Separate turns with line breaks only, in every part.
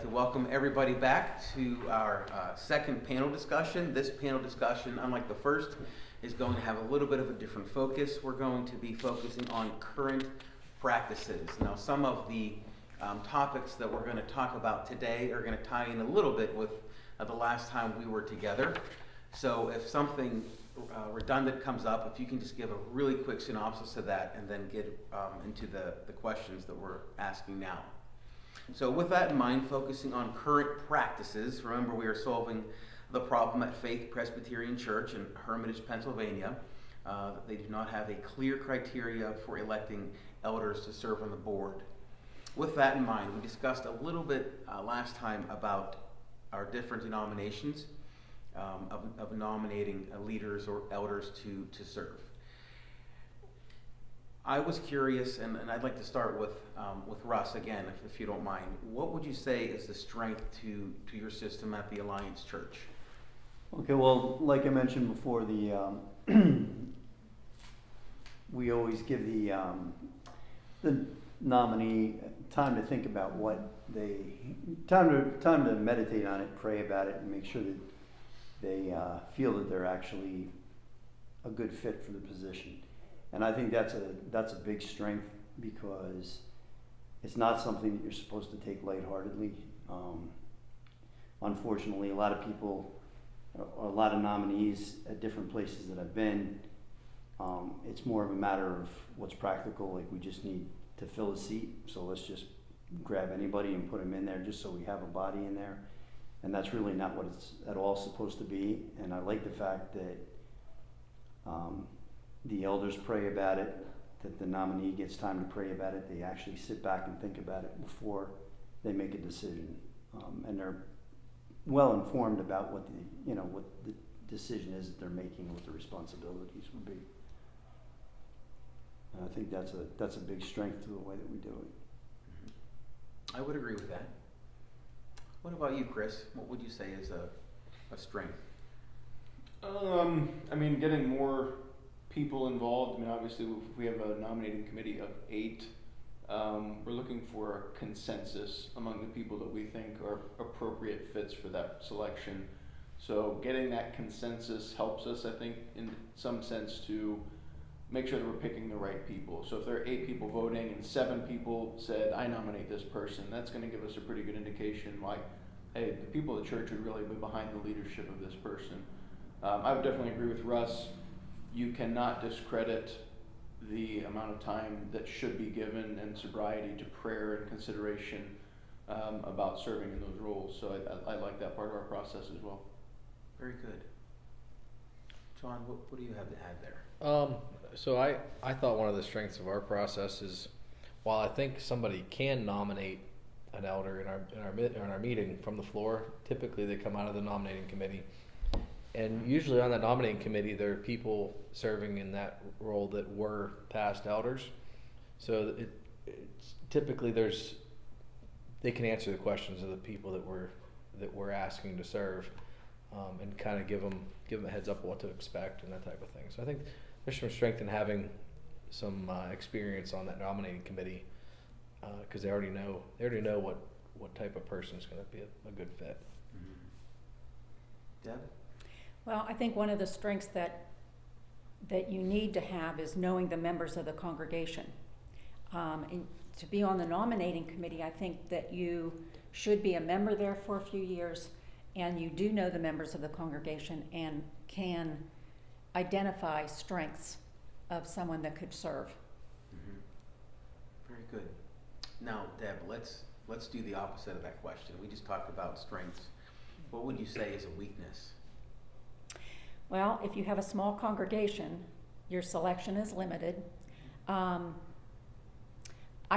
like to welcome everybody back to our second panel discussion. This panel discussion, unlike the first, is going to have a little bit of a different focus. We're going to be focusing on current practices. Now, some of the topics that we're going to talk about today are going to tie in a little bit with the last time we were together. So if something redundant comes up, if you can just give a really quick synopsis of that and then get into the questions that we're asking now. So with that in mind, focusing on current practices, remember we are solving the problem at Faith Presbyterian Church in Hermitage, Pennsylvania. That they do not have a clear criteria for electing elders to serve on the board. With that in mind, we discussed a little bit last time about our different denominations of nominating leaders or elders to serve. I was curious, and I'd like to start with Russ again, if you don't mind. What would you say is the strength to your system at the Alliance Church?
Okay, well, like I mentioned before, we always give the nominee time to think about time to meditate on it, pray about it, and make sure that they feel that they're actually a good fit for the position. And I think that's a big strength, because it's not something that you're supposed to take lightheartedly. Unfortunately, a lot of people, or a lot of nominees at different places that I've been, it's more of a matter of what's practical. Like, we just need to fill a seat, so let's just grab anybody and put them in there just so we have a body in there. And that's really not what it's at all supposed to be. And I like the fact that the elders pray about it, that the nominee gets time to pray about it. They actually sit back and think about it before they make a decision, and they're well informed about what the decision is that they're making and what the responsibilities would be. And I think that's a big strength to the way that we do it.
Mm-hmm. I would agree with that. What about you, Chris? What would you say is a strength?
Getting more people involved. Obviously, if we have a nominating committee of 8, we're looking for a consensus among the people that we think are appropriate fits for that selection. So getting that consensus helps us, I think, in some sense, to make sure that we're picking the right people. So if there are 8 people voting and 7 people said, I nominate this person, that's going to give us a pretty good indication, like, hey, the people of the church would really be behind the leadership of this person. I would definitely agree with Russ. You cannot discredit the amount of time that should be given and sobriety to prayer and consideration about serving in those roles. So I like that part of our process as well.
Very good. John, what do you have to add there?
So I thought one of the strengths of our process is, while I think somebody can nominate an elder in our meeting from the floor, typically they come out of the nominating committee. And usually on that nominating committee, there are people serving in that role that were past elders. So it's typically they can answer the questions of the people that we're asking to serve, and kind of give them a heads up what to expect and that type of thing. So I think there's some strength in having some experience on that nominating committee, because they already know what type of person is going to be a good fit.
Mm-hmm. Deb?
Well, I think one of the strengths that you need to have is knowing the members of the congregation. And to be on the nominating committee, I think that you should be a member there for a few years, and you do know the members of the congregation and can identify strengths of someone that could serve.
Mm-hmm. Very good. Now, Deb, let's do the opposite of that question. We just talked about strengths. What would you say is a weakness?
Well, if you have a small congregation, your selection is limited. I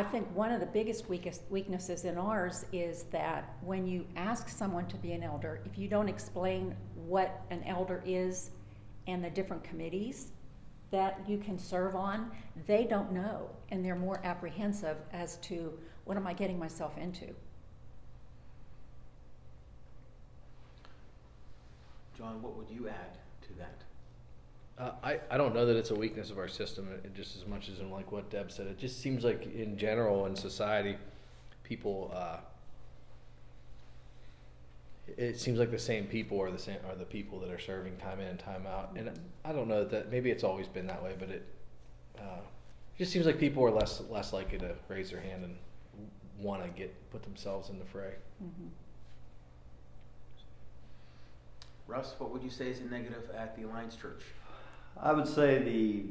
think one of the biggest weaknesses in ours is that when you ask someone to be an elder, if you don't explain what an elder is and the different committees that you can serve on, they don't know, and they're more apprehensive as to what am I getting myself into.
John, what would you add to that?
I don't know that it's a weakness of our system, just as much as in like what Deb said. It just seems like in general in society, people it seems like the same people are the people that are serving time in and time out. And I don't know that maybe it's always been that way, but it just seems like people are less likely to raise their hand and want to put themselves in the fray.
Mhm.
Russ, what would you say is a negative at the Alliance Church?
I would say the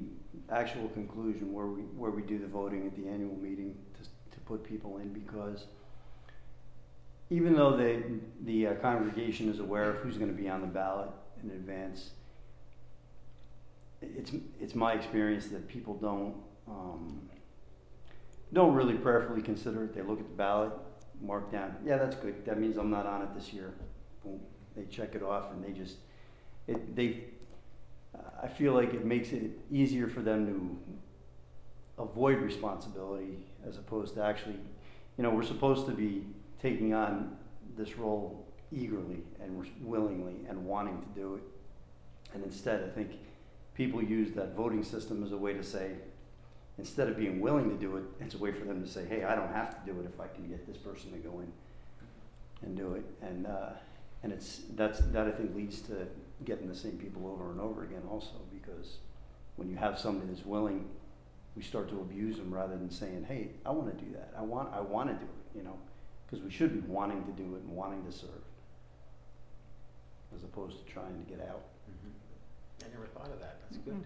actual conclusion where we do the voting at the annual meeting to put people in, because even though the congregation is aware of who's going to be on the ballot in advance, it's my experience that people don't really prayerfully consider it. They look at the ballot, mark down, yeah, that's good. That means I'm not on it this year. Boom. They check it off, and I feel like it makes it easier for them to avoid responsibility as opposed to actually, we're supposed to be taking on this role eagerly and willingly and wanting to do it. And instead, I think people use that voting system as a way to say, instead of being willing to do it, it's a way for them to say, hey, I don't have to do it if I can get this person to go in and do it. And that I think leads to getting the same people over and over again also, because when you have somebody that's willing, we start to abuse them rather than saying, hey, I want to do that. I want to do it, because we should be wanting to do it and wanting to serve as opposed to trying to get out.
Mm-hmm. I never thought of that. That's good.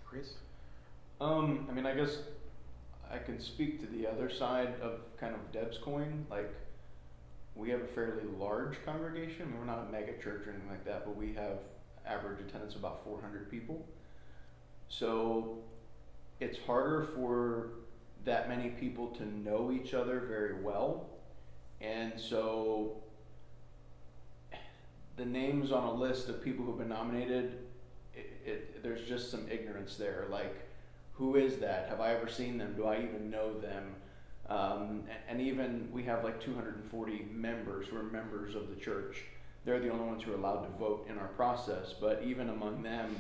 Chris?
I guess I can speak to the other side of kind of Deb's coin. Like, we have a fairly large congregation. We're not a mega church or anything like that, but we have average attendance of about 400 people. So it's harder for that many people to know each other very well. And so the names on a list of people who've been nominated, there's just some ignorance there. Like, who is that? Have I ever seen them? Do I even know them? And even we have like 240 members who are members of the church. They're the only ones who are allowed to vote in our process. But even among them,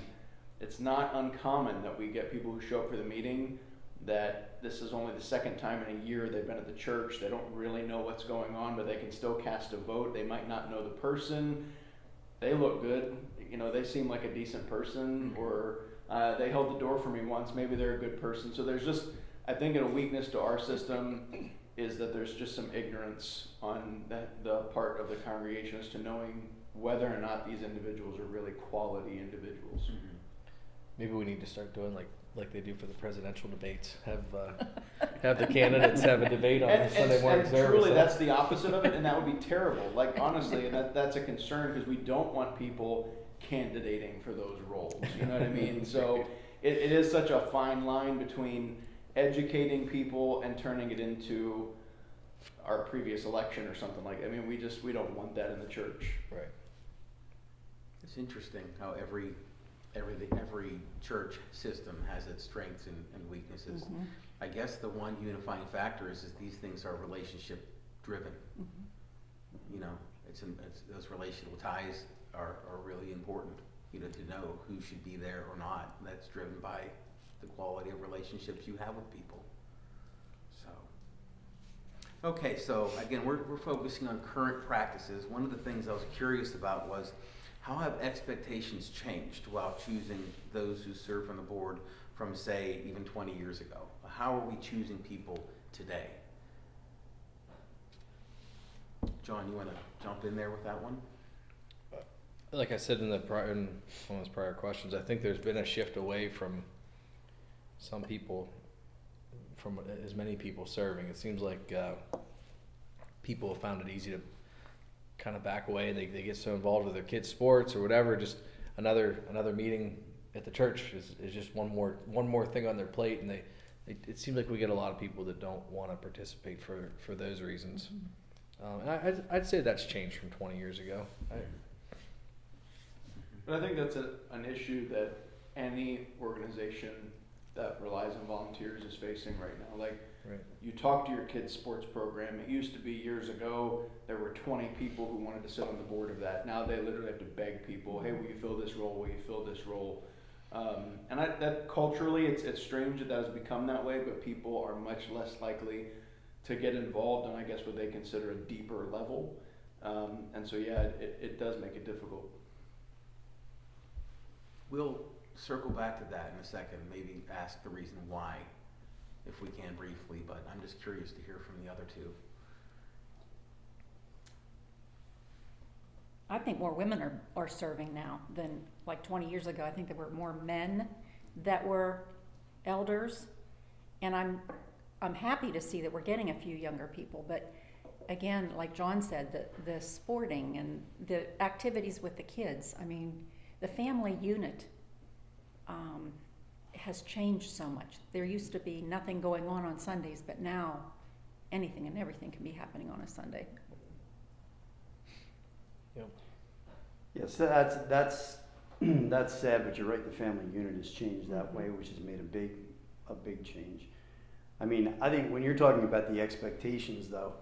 it's not uncommon that we get people who show up for the meeting that this is only the second time in a year they've been at the church. They don't really know what's going on, but they can still cast a vote. They might not know the person. They look good. They seem like a decent person, or they held the door for me once. Maybe they're a good person. So there's just, I think, a weakness to our system is that there's just some ignorance on the part of the congregation as to knowing whether or not these individuals are really quality individuals.
Mm-hmm.
Maybe we need to start doing like they do for the presidential debates. Have the candidates have a debate on Sunday morning
and
service.
truly, that's the opposite of it, and that would be terrible. Like, honestly, that's a concern, because we don't want people candidating for those roles. You know what I mean? So it is such a fine line between educating people and turning it into our previous election or something like that. We don't want that in the church.
Right.
It's interesting how every church system has its strengths and weaknesses.
Mhm.
I guess the one unifying factor is these things are relationship driven.
Mhm.
It's those relational ties are really important. To know who should be there or not. That's driven by the quality of relationships you have with people. Okay, so again, we're focusing on current practices. One of the things I was curious about was, how have expectations changed while choosing those who serve on the board from, say, even 20 years ago? How are we choosing people today? John, you want to jump in there with that one?
Like I said in one of those prior questions, I think there's been a shift away from as many people serving. It seems like people have found it easy to kind of back away. They get so involved with their kids' sports or whatever. Just another meeting at the church is just one more thing on their plate, and it seems like we get a lot of people that don't want to participate for those reasons. And I'd say that's changed from 20 years ago.
But I think that's an issue that any organization that relies on volunteers is facing right now. Like,
Right.
you talk to your kid's sports program. It used to be years ago, there were 20 people who wanted to sit on the board of that. Now they literally have to beg people, hey, will you fill this role? Will you fill this role? And that culturally, it's strange that has become that way, but people are much less likely to get involved on, I guess, what they consider a deeper level. And so, yeah, it does make it difficult.
We'll circle back to that in a second, maybe ask the reason why, if we can briefly, but I'm just curious to hear from the other two.
I think more women are serving now than like 20 years ago. I think there were more men that were elders, and I'm happy to see that we're getting a few younger people. But again, like John said, the sporting and the activities with the kids. I mean, the family unit has changed so much. There used to be nothing going on Sundays, but now anything and everything can be happening on a Sunday.
Yep.
Yes, that's that's sad, but you're right. The family unit has changed that way, which has made a big change. I mean, I think when you're talking about the expectations, though,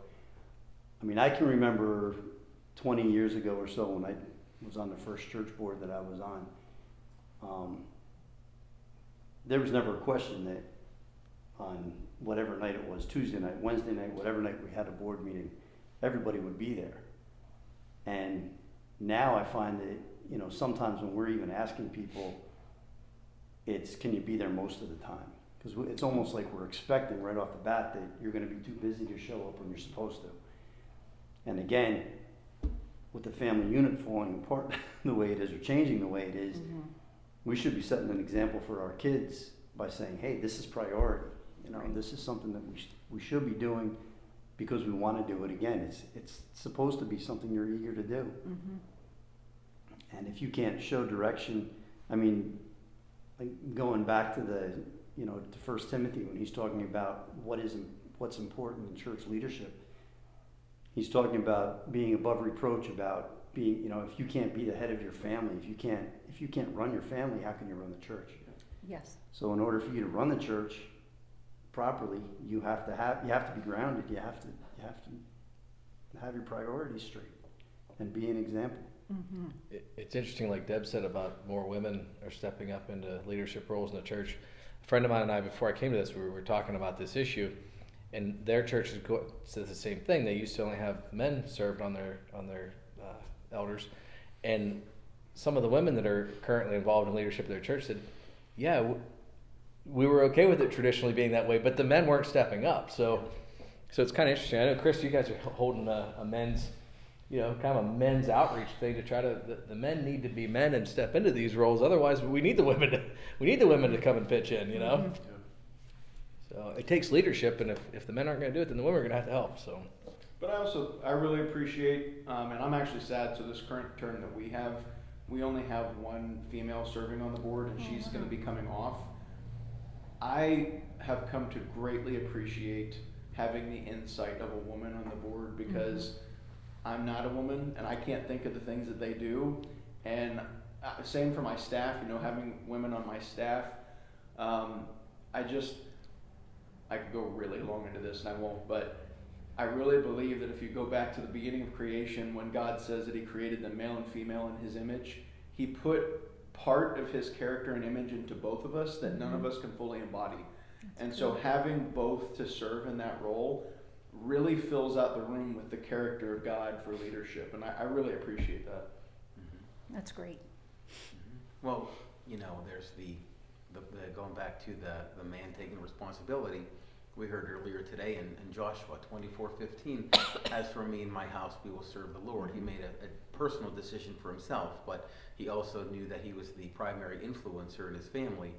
I mean, I can remember 20 years ago or so when I was on the first church board that I was on. There was never a question that on whatever night it was, Tuesday night, Wednesday night, whatever night we had a board meeting, everybody would be there. And now I find that, you know, sometimes when we're even asking people, it's, can you be there most of the time? Because it's almost like we're expecting right off the bat that you're going to be too busy to show up when you're supposed to. And again, with the family unit falling apart the way it is, or changing the way it is, we should be setting an example for our kids by saying, hey, this is priority. You know,
Right.
this is something that we should be doing because we want to do it again. It's supposed to be something you're eager to do. And if you can't show direction, I mean, like going back to to 1 Timothy when he's talking about what's important in church leadership, he's talking about being above reproach, about being, you know, if you can't be the head of your family, if you can't run your family, how can you run the church?
Yes.
So in order for you to run the church properly, you have to be grounded. You have to have your priorities straight and be an example.
It's interesting, like Deb said, about more women are stepping up into leadership roles in the church. A friend of mine and I, before I came to this, we were talking about this issue, and their church says the same thing. They used to only have men served on their elders, and some of the women that are currently involved in leadership of their church said, yeah, we were okay with it traditionally being that way, but the men weren't stepping up. So it's kind of interesting. I know, Chris, you guys are holding a men's, kind of a men's outreach thing to try to, the men need to be men and step into these roles. Otherwise, we need the women to come and pitch in, So it takes leadership, and if the men aren't going to do it, then the women are going to have to help. So.
But I really appreciate, and I'm actually sad, so this current term that we only have one female serving on the board, and she's going to be coming off. I have come to greatly appreciate having the insight of a woman on the board, because I'm not a woman and I can't think of the things that they do. And same for my staff, having women on my staff. I could go really long into this and I won't, but I really believe that if you go back to the beginning of creation, when God says that he created them male and female in his image, he put part of his character and image into both of us that none of us can fully embody. So having both to serve in that role really fills out the room with the character of God for leadership, and I really appreciate that.
That's great.
Well, there's the going back to the man taking responsibility. We heard earlier today in Joshua 24:15, as for me and my house, we will serve the Lord. He made a personal decision for himself, but he also knew that he was the primary influencer in his family.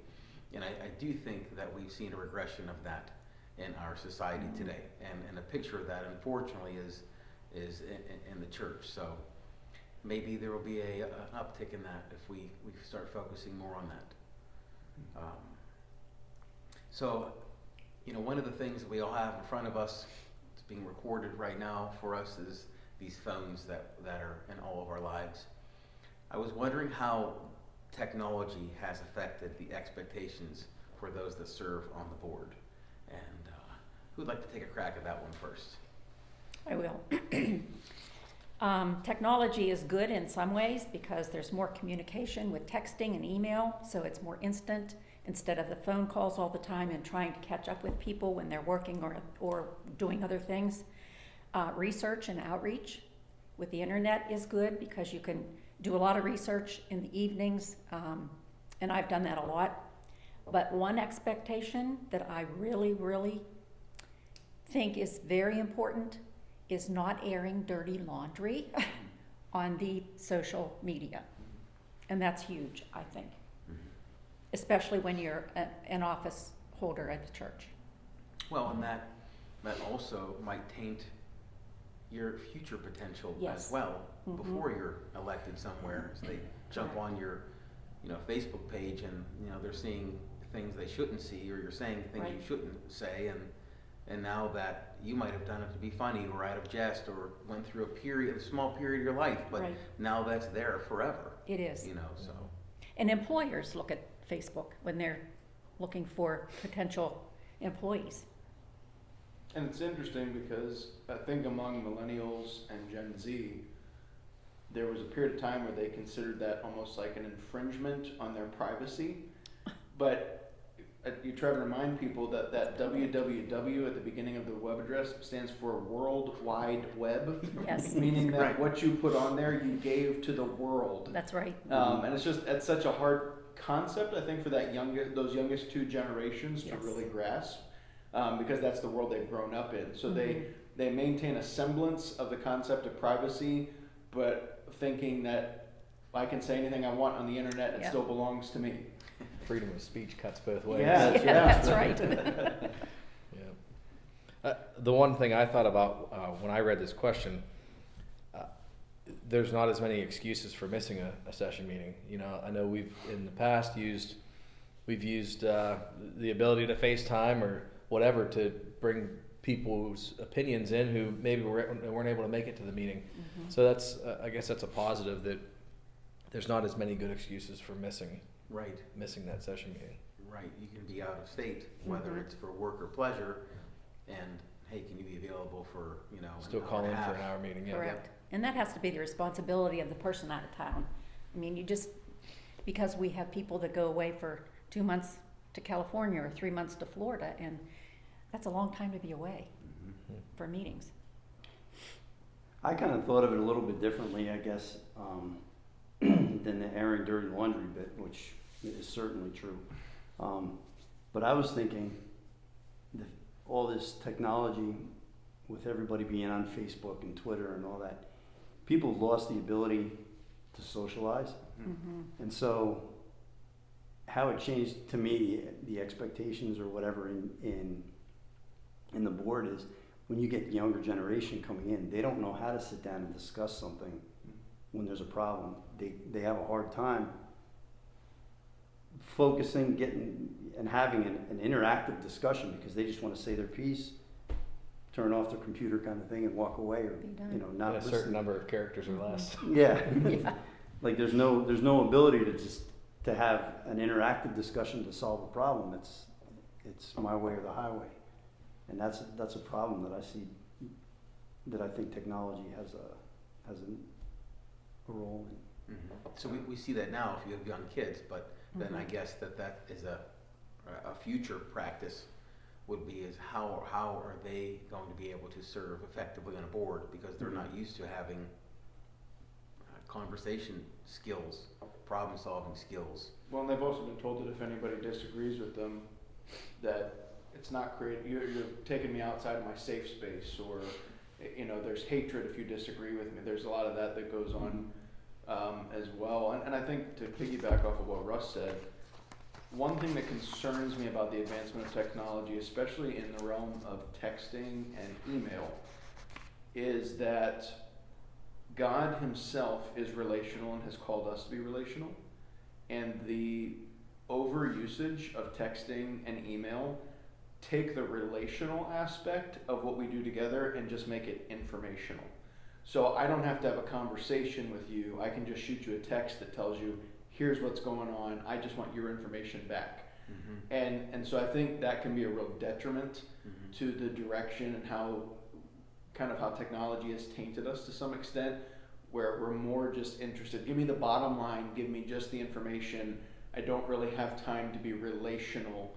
And I do think that we've seen a regression of that in our society today. And a picture of that, unfortunately, is in the church. So maybe there will be an uptick in that if we start focusing more on that. So one of the things that we all have in front of us, it's being recorded right now for us, is these phones that are in all of our lives. I was wondering how technology has affected the expectations for those that serve on the board. And who'd like to take a crack at that one first?
I will. Technology is good in some ways because there's more communication with texting and email, so it's more instant instead of the phone calls all the time and trying to catch up with people when they're working or doing other things. Research and outreach with the internet is good because you can do a lot of research in the evenings, and I've done that a lot. But one expectation that I really, really think is very important is not airing dirty laundry on the social media. And that's huge, I think, especially when you're an office holder at the church.
Well, and that also might taint your future potential
Yes.
as well
Mhm.
before you're elected somewhere. So they jump
Correct.
on your, Facebook page and, they're seeing things they shouldn't see, or you're saying things you
Right.
shouldn't say, and now that you might have done it to be funny or out of jest or went through a small period of your life, but
Right.
now that's there forever,
It is.
so.
And employers look at Facebook when they're looking for potential employees.
And it's interesting because I think among millennials and Gen Z, there was a period of time where they considered that almost like an infringement on their privacy. But you try to remind people that www at the beginning of the web address stands for World Wide Web,
Yes,
meaning that
Right.
what you put on there, you gave to the world.
that's right.
And it's such a hard concept, I think, for those youngest two generations to
Yes.
really grasp, because that's the world they've grown up in. So
Mhm.
they maintain a semblance of the concept of privacy, but thinking that I can say anything I want on the internet and it
Yeah.
still belongs to me.
Freedom of speech cuts both ways.
Yeah,
That's
yeah.
right.
Yeah. The one thing I thought about when I read this question, there's not as many excuses for missing a session meeting. I know we've in the past used the ability to FaceTime or whatever to bring people's opinions in who maybe weren't able to make it to the meeting.
Mhm.
So that's I guess that's a positive that there's not as many good excuses for missing
Right.
that session meeting.
Right, you can be out of state, whether
Mhm.
it's for work or pleasure, and hey, can you be available for,
Still
an hour
call
and
in
a
for
half?
an hour meeting. Yeah.
Correct. And that has to be the responsibility of the person out of town. I mean, because we have people that go away for 2 months to California or 3 months to Florida, and that's a long time to be away
Mhm.
for meetings.
I kind of thought of it a little bit differently, I guess, than the airing dirty laundry bit, which is certainly true. But I was thinking that all this technology with everybody being on Facebook and Twitter and all that, people have lost the ability to socialize.
Mm-hmm.
And so how it changed to me, the expectations or whatever in the board is when you get younger generation coming in, they don't know how to sit down and discuss something when there's a problem. They have a hard time focusing, and having an interactive discussion because they just want to say their piece, turn off their computer kind of thing and walk away, or
Be done.
not
a
listen.
certain number of characters or less.
Yeah.
Yeah.
Like there's no ability to have an interactive discussion to solve a problem. It's my way or the highway. And that's a problem that I see, that I think technology has a role in.
Mhm. So we see that now if you have young kids, but then I
Mhm.
guess that is a future practice would be is how are they going to be able to serve effectively on a board because they're not used to having conversation skills, problem solving skills.
Well, and they've also been told that if anybody disagrees with them, that it's not you're taking me outside of my safe space, or there's hatred if you disagree with me. There's a lot of that goes on as well. And I think to piggyback off of what Russ said, one thing that concerns me about the advancement of technology, especially in the realm of texting and email, is that God himself is relational and has called us to be relational. And the overusage of texting and email take the relational aspect of what we do together and just make it informational. So I don't have to have a conversation with you. I can just shoot you a text that tells you, here's what's going on. I just want your information back.
Mm-hmm.
And so I think that can be a real detriment
Mm-hmm.
to the direction and how technology has tainted us to some extent, where we're more just interested, give me the bottom line, give me just the information, I don't really have time to be relational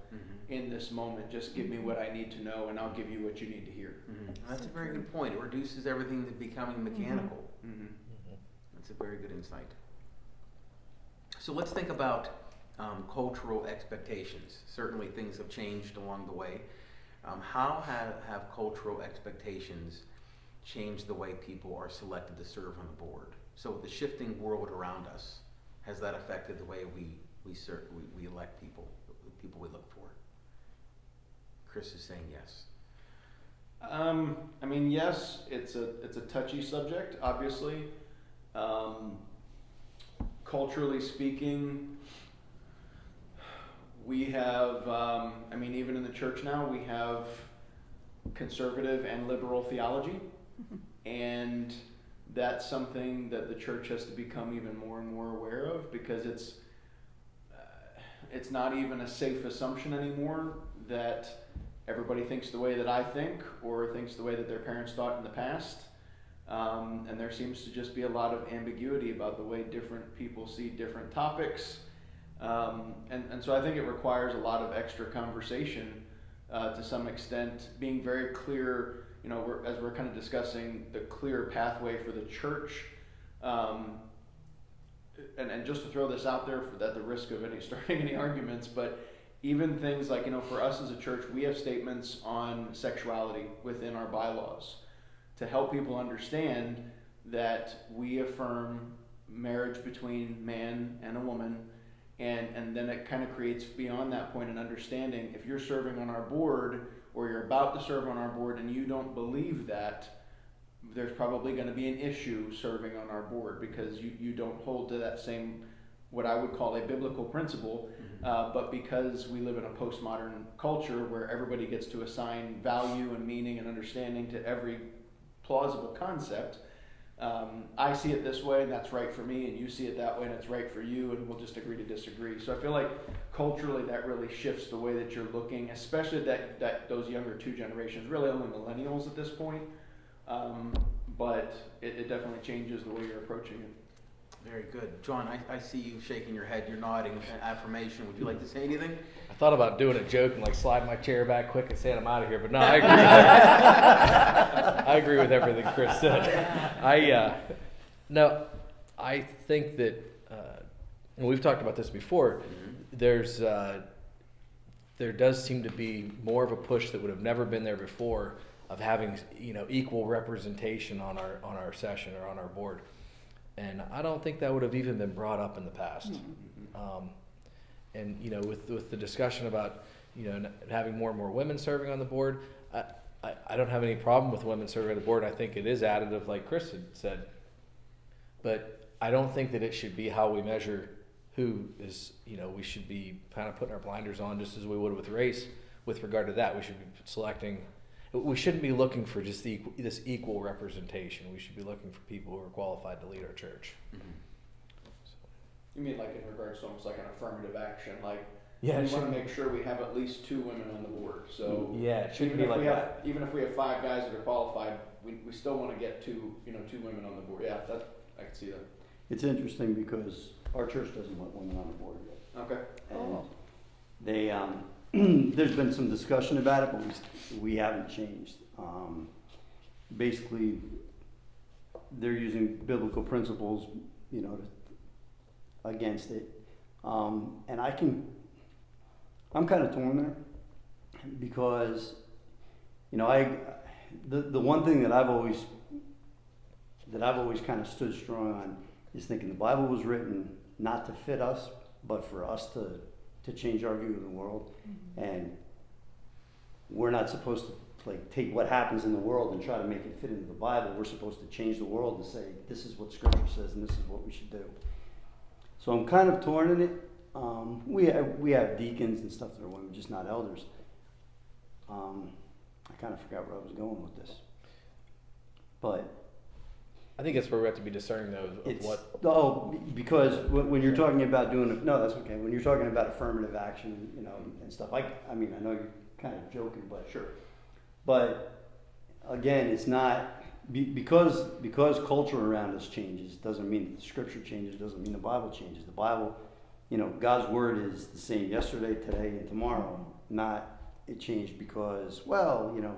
in this moment. Just give me what I need to know, and I'll give you what you need to hear.
That's a very good point. It reduces everything to becoming mechanical. That's a very good insight. So let's think about cultural expectations. Certainly things have changed along the way. How have cultural expectations changed the way people are selected to serve on the board? So with the shifting world around us, has that affected the way we elect people, the people we look for? Chris is saying yes.
I mean, yes, it's a touchy subject, obviously. Culturally speaking, we have, I mean, even in the church now, we have conservative and liberal theology, and that's something that the church has to become even more and more aware of, because it's not even a safe assumption anymore that everybody thinks the way that I think or thinks the way that their parents thought in the past. And there seems to just be a lot of ambiguity about the way different people see different topics. And so I think it requires a lot of extra conversation to some extent, being very clear, you know, as we're kind of discussing the clear pathway for the church. And just to throw this out there, at the risk of starting any arguments, but even things like, you know, for us as a church, we have statements on sexuality within our bylaws to help people understand that we affirm marriage between man and a woman, and then it kind of creates beyond that point an understanding. If you're serving on our board or you're about to serve on our board and you don't believe that, there's probably going to be an issue serving on our board, because you don't hold to that same, what I would call a biblical principle, but because we live in a postmodern culture where everybody gets to assign value and meaning and understanding to every plausible concept, I see it this way and that's right for me, and you see it that way and it's right for you, and we'll just agree to disagree. So I feel like culturally that really shifts the way that you're looking, especially that those younger two generations, really only millennials at this point. But it definitely changes the way you're approaching it.
Very good. John, I see you shaking your head. You're nodding in affirmation. Would you like to say anything?
I thought about doing a joke and like sliding my chair back quick and saying I'm out of here, but no, I agree. I agree with everything Chris said. I think that, and we've talked about this before. There does seem to be more of a push that would have never been there before of having, you know, equal representation on our session or on our board. And I don't think that would have even been brought up in the past. And, you know, with the discussion about, you know, having more and more women serving on the board, I don't have any problem with women serving on the board. I think it is additive, like Chris had said. But I don't think that it should be how we measure who is, you know, we should be kind of putting our blinders on just as we would with race with regard to that. We should be selecting. We shouldn't be looking for just this equal representation. We should be looking for people who are qualified to lead our church.
You mean like in regards to almost like an affirmative action, like
Yeah,
we want to make sure we have at least 2 women on the board. So
yeah, it shouldn't
even
be
if
like
we
that.
have, even if we have 5 guys that are qualified, we still want to get 2 women on the board. Yeah, I can see that.
It's interesting because our church doesn't want women on the board yet.
Okay.
And they, there's been some discussion about it, but we haven't changed. Basically, they're using biblical principles, you know, against it. And I'm kind of torn there because, you know, the one thing that I've always kind of stood strong on is thinking the Bible was written not to fit us, but for us to change our view of the world. And we're not supposed to like take what happens in the world and try to make it fit into the Bible. We're supposed to change the world and say, this is what Scripture says and this is what we should do. So I'm kind of torn in it. We have deacons and stuff that are women, just not elders. I kind of forgot where I was going with this. But
I think that's where we have to be discerning though of what.
Oh, because when you're talking about no, that's okay. When you're talking about affirmative action, you know, and stuff, I mean, I know you're kind of joking, but
sure.
But again, it's not because culture around us changes doesn't mean that the Scripture changes. Doesn't mean the Bible changes. The Bible you know, God's word is the same yesterday, today, and tomorrow, not it changed because, well, you know,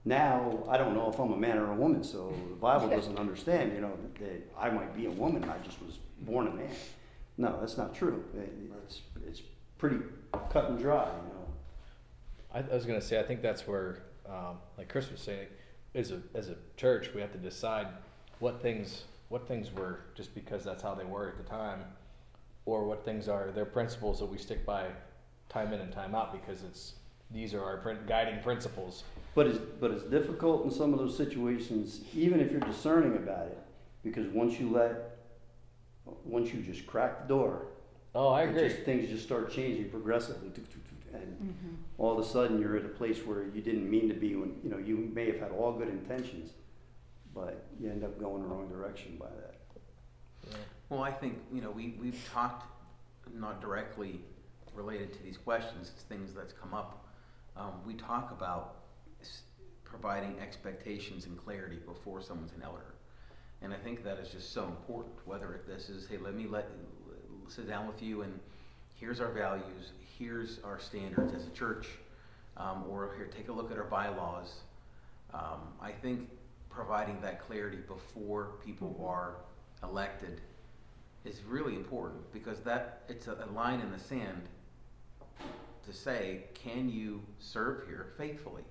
now I don't know if I'm a man or a woman, so the Bible doesn't understand, you know, that I might be a woman, I just was born a man. No, that's not true. It's pretty cut and dry, you know.
I was gonna say, I think that's where, like Chris was saying, as a church, we have to decide what things were just because that's how they were at the time, or what things are their principles that we stick by time in and time out because these are our guiding principles.
But it's difficult in some of those situations, even if you're discerning about it, because once you just crack the door,
Oh, I agree.
things just start changing progressively, and all of a sudden you're at a place where you didn't mean to be. When you know you may have had all good intentions, but you end up going the wrong direction by that.
Yeah.
Well, I think, you know, we've talked, not directly related to these questions, it's things that's come up. We talk about providing expectations and clarity before someone's an elder. And I think that is just so important, whether this is, hey, let me sit down with you and here's our values, here's our standards as a church, or here, take a look at our bylaws. I think providing that clarity before people are elected is really important because it's a line in the sand to say, can you serve here faithfully?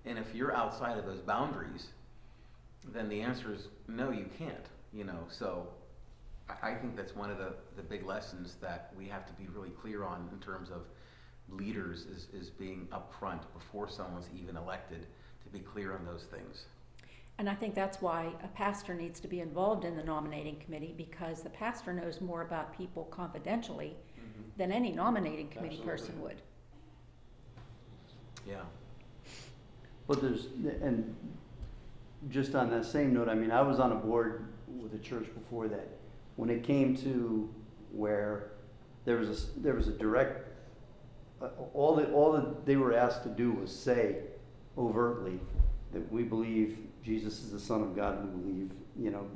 And if you're outside of those boundaries, then the answer is no, you can't, you know. So I think that's one of the big lessons that we have to be really clear on in terms of leaders is being upfront before someone's even elected, to be clear on those things.
And I think that's why a pastor needs to be involved in the nominating committee, because the pastor knows more about people confidentially than any nominating committee person would.
Yeah.
But and just on that same note, I mean, I was on a board with a church before that. When it came to where there was a direct, all that they were asked to do was say overtly that we believe Jesus is the Son of God. We believe, you know,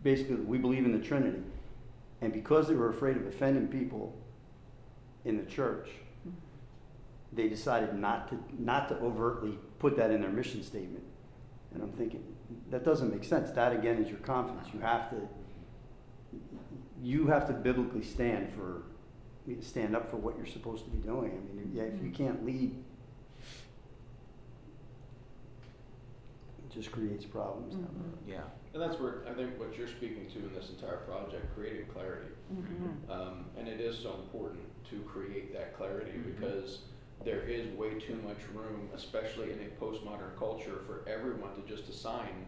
basically we believe in the Trinity. And because they were afraid of offending people in the church, they decided not to overtly put that in their mission statement. And I'm thinking, that doesn't make sense. That again is your confidence. You have to biblically stand up for what you're supposed to be doing. I mean, yeah, if you can't lead, it just creates problems down the road.
Yeah.
And that's where I think what you're speaking to in this entire project, creating clarity. And it is so important to create that clarity because there is way too much room, especially in a postmodern culture, for everyone to just assign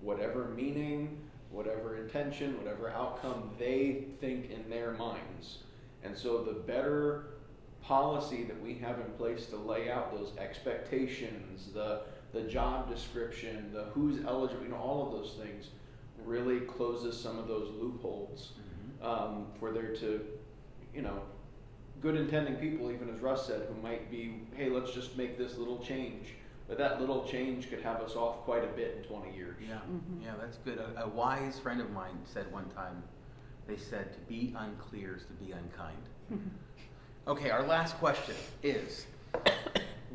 whatever meaning, whatever intention, whatever outcome they think in their minds. And so the better policy that we have in place to lay out those expectations, the job description, the who's eligible, you know, all of those things really closes some of those loopholes for there to, you know, good intending people, even as Russ said, who might be, hey, let's just make this little change. But that little change could have us off quite a bit in 20 years.
Yeah, yeah, that's good. A wise friend of mine said one time, they said, to be unclear is to be unkind. Okay, our last question is,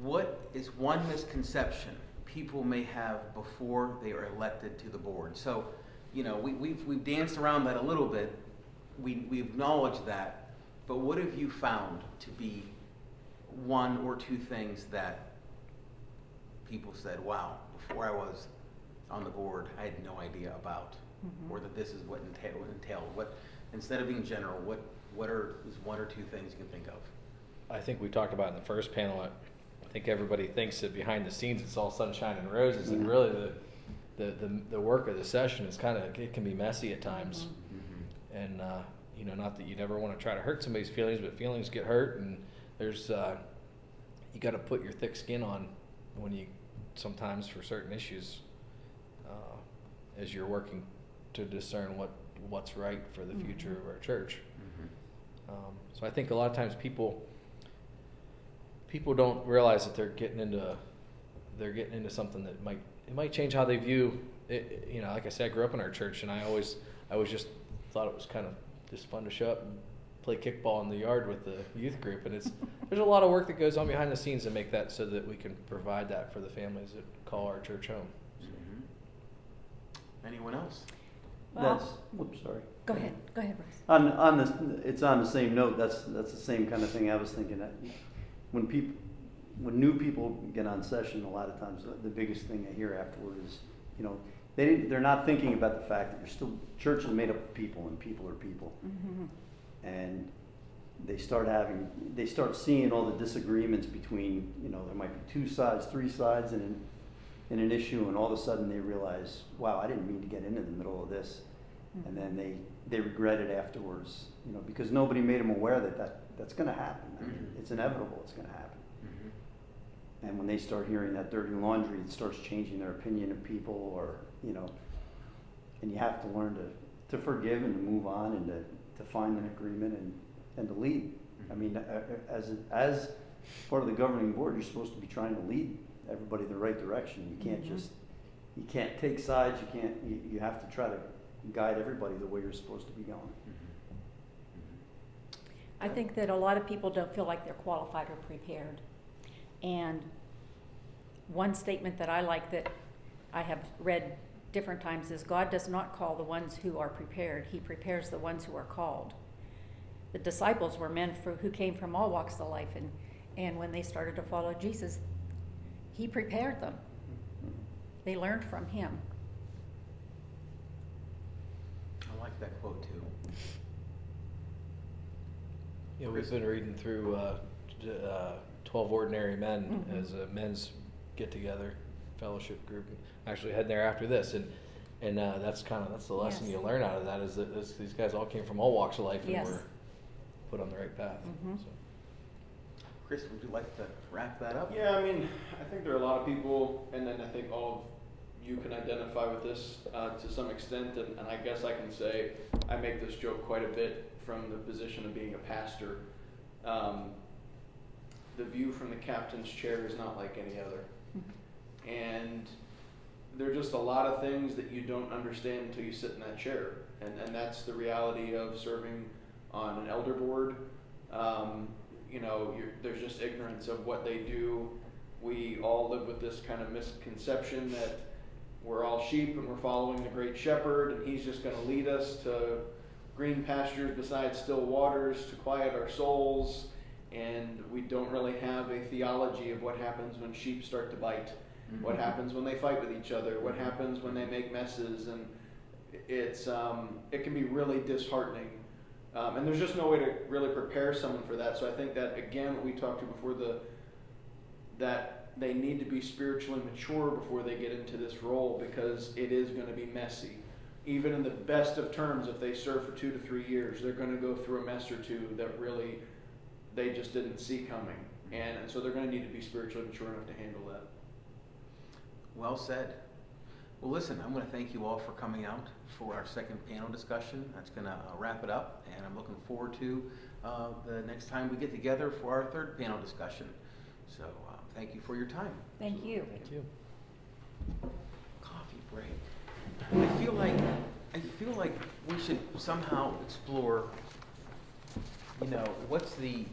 what is one misconception people may have before they are elected to the board? So, you know, we've danced around that a little bit. We acknowledge that. But what have you found to be one or two things that people said, wow, before I was on the board, I had no idea about, or that this is what entailed? What, instead of being general, what is one or two things you can think of?
I think we talked about in the first panel. I think everybody thinks that behind the scenes it's all sunshine and roses, and really the work of the session is it can be messy at times, and you know, not that you never want to try to hurt somebody's feelings, but feelings get hurt, and there's you got to put your thick skin on when you sometimes for certain issues as you're working to discern what's right for the future of our church. So I think a lot of times people don't realize that they're getting into something that might change how they view it. You know, like I said, I grew up in our church, and I always just thought it was kind of just fun to show up and play kickball in the yard with the youth group, and there's a lot of work that goes on behind the scenes to make that so that we can provide that for the families that call our church home.
Mhm. Anyone else?
Well,
That's, whoops, sorry.
go ahead, Bruce.
On this, it's on the same note, that's the same kind of thing I was thinking, that when new people get on session, a lot of times, the biggest thing I hear afterward is, you know, they're not thinking about the fact that you're still, church is made up of people, and people are people.
Mhm.
And they start seeing all the disagreements between, you know, there might be 2 sides, 3 sides in an issue, and all of a sudden they realize, wow, I didn't mean to get into the middle of this. And then they regret it afterwards, you know, because nobody made them aware that's gonna happen. I mean, it's inevitable, it's gonna happen.
Mhm.
And when they start hearing that dirty laundry, it starts changing their opinion of people, or, you know, and you have to learn to forgive and to move on, and to find an agreement, and to lead. I mean, as part of the governing board, you're supposed to be trying to lead everybody in the right direction. You can't you can't take sides, you have to try to guide everybody the way you're supposed to be going.
I think that a lot of people don't feel like they're qualified or prepared. And one statement that I like that I have read different times is, God does not call the ones who are prepared, he prepares the ones who are called. The disciples were men who came from all walks of life, and when they started to follow Jesus, he prepared them. They learned from him.
I like that quote too.
You know, we've been reading through 12 Ordinary Men
Mhm.
as a men's get-together fellowship group. Actually heading there after this, and that's the lesson
Yes.
you learn out of that, is that these guys all came from all walks of life and
Yes.
were put on the right path.
Mhm.
So.
Chris, would you like to wrap that up?
Yeah, I mean, I think there are a lot of people, and then I think all of you can identify with this to some extent, and I guess I can say I make this joke quite a bit from the position of being a pastor. The view from the captain's chair is not like any other. And there are just a lot of things that you don't understand until you sit in that chair. And that's the reality of serving on an elder board. You know, there's just ignorance of what they do. We all live with this kind of misconception that we're all sheep and we're following the great shepherd, and he's just going to lead us to green pastures beside still waters to quiet our souls. And we don't really have a theology of what happens when sheep start to bite, what happens when they fight with each other, what happens when they make messes, and it can be really disheartening. And there's just no way to really prepare someone for that. So I think that, again, what we talked to before, that they need to be spiritually mature before they get into this role, because it is going to be messy. Even in the best of terms, if they serve for 2 to 3 years, they're going to go through a mess or two that really they just didn't see coming. And so they're going to need to be spiritually mature enough to handle that.
Well said. Well, listen, I'm going to thank you all for coming out for our second panel discussion. That's going to wrap it up, and I'm looking forward to the next time we get together for our third panel discussion. So thank you for your time.
Thank you.
Thank you.
Coffee break. I feel like we should somehow explore, you know, what's the